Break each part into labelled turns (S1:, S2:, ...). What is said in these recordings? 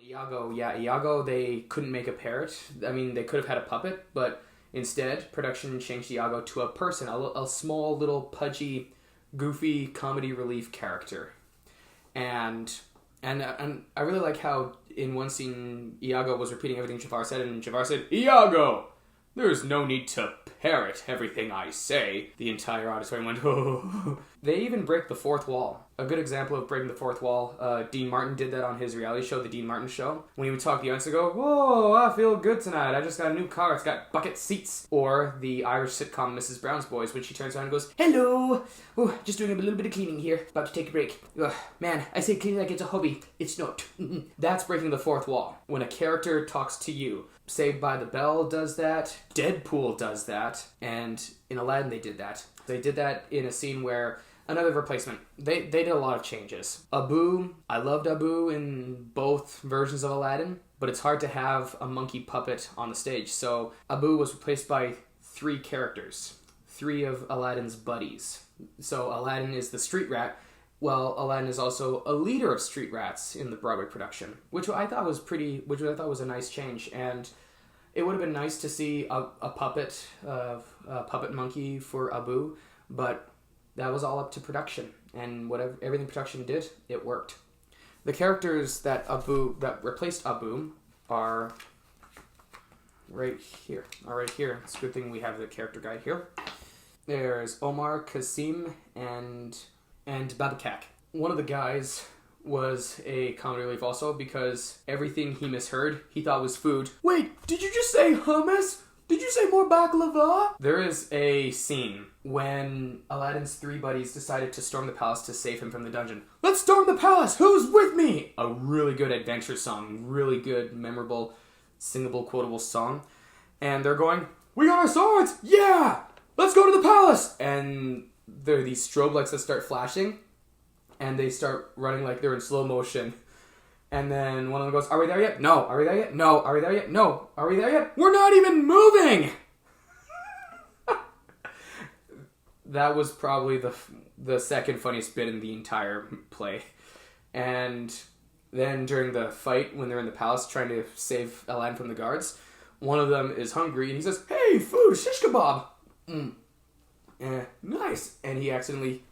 S1: Iago, yeah, Iago, they couldn't make a parrot. I mean, they could have had a puppet, but instead, production changed Iago to a person, a small, little, pudgy, goofy comedy relief character. And and I really like how in one scene Iago was repeating everything Jafar said, and Jafar said, "Iago, there's no need to parrot everything I say." The entire auditorium went, oh. They even break the fourth wall. A good example of breaking the fourth wall, Dean Martin did that on his reality show, The Dean Martin Show. When he would talk, the audience would go, "Whoa, I feel good tonight. I just got a new car. It's got bucket seats." Or the Irish sitcom Mrs. Brown's Boys, when she turns around and goes, "Hello. Oh, just doing a little bit of cleaning here. About to take a break. Ugh, man, I say cleaning like it's a hobby. It's not." That's breaking the fourth wall. When a character talks to you. Saved by the Bell does that. Deadpool does that. And in Aladdin they did that. They did that in a scene where another replacement. They did a lot of changes. Abu, I loved Abu in both versions of Aladdin, but it's hard to have a monkey puppet on the stage. So Abu was replaced by 3 characters. 3 of Aladdin's buddies. So Aladdin is the street rat. Well, Aladdin is also a leader of street rats in the Broadway production, which I thought was a nice change. And it would have been nice to see a puppet monkey for Abu, but that was all up to production. And everything production did, it worked. The characters that replaced Abu are right here. It's a good thing we have the character guide here. There's Omar, Kasim, and Babakak. One of the guys was a comedy relief also because everything he misheard he thought was food. "Wait, did you just say hummus? Did you say more baklava?" There is a scene when Aladdin's 3 buddies decided to storm the palace to save him from the dungeon. "Let's storm the palace! Who's with me?" A really good adventure song. Really good, memorable, singable, quotable song. And they're going, "We got our swords! Yeah! Let's go to the palace!" And there are these strobe lights that start flashing, and they start running like they're in slow motion. And then one of them goes, "Are we there yet? No. Are we there yet? No. Are we there yet? No. Are we there yet? We're not even moving!" That was probably the second funniest bit in the entire play. And then during the fight, when they're in the palace trying to save Aladdin from the guards, one of them is hungry, and he says, "Hey, food, shish kebab!" Nice. And he accidentally,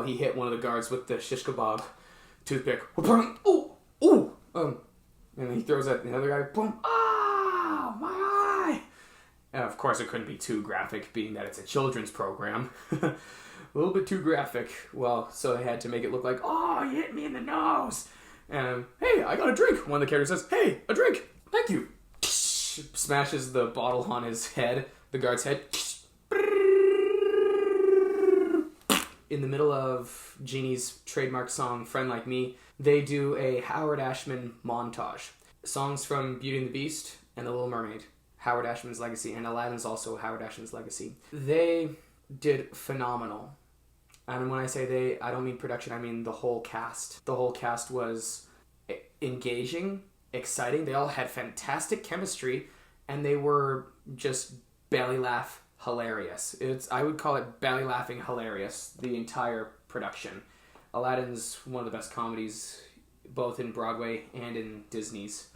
S1: he hit one of the guards with the shish kebab toothpick. And he throws at the other guy. Boom! Ah, my eye! And of course, it couldn't be too graphic, being that it's a children's program. A little bit too graphic. Well, so they had to make it look like, "Oh, you hit me in the nose!" And, "Hey, I got a drink." One of the characters says, "Hey, a drink! Thank you!" Smashes the bottle on his head, the guard's head. In the middle of Genie's trademark song, "Friend Like Me," they do a Howard Ashman montage. Songs from Beauty and the Beast and The Little Mermaid. Howard Ashman's legacy, and Aladdin's also Howard Ashman's legacy. They did phenomenal. And when I say they, I don't mean production, I mean the whole cast. The whole cast was engaging, exciting. They all had fantastic chemistry, and they were just belly laugh hilarious. I would call it belly laughing hilarious, the entire production. Aladdin's one of the best comedies, both in Broadway and in Disney's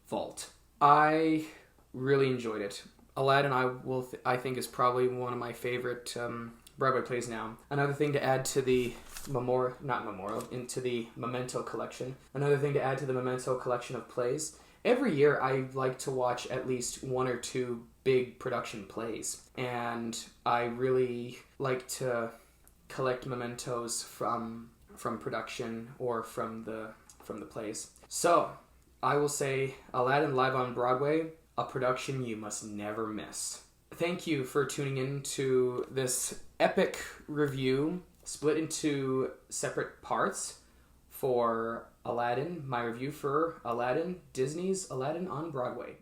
S1: vault. I really enjoyed it. Aladdin, I think, is probably one of my favorite Broadway plays now. Another thing to add to the into the Memento collection. Another thing to add to the Memento collection of plays. Every year, I like to watch at least 1 or 2 big production plays, and I really like to collect mementos from production or from the plays. So I will say Aladdin live on Broadway, a production you must never miss. Thank you for tuning in to this epic review split into separate parts for Aladdin, my review for Aladdin, Disney's Aladdin on Broadway.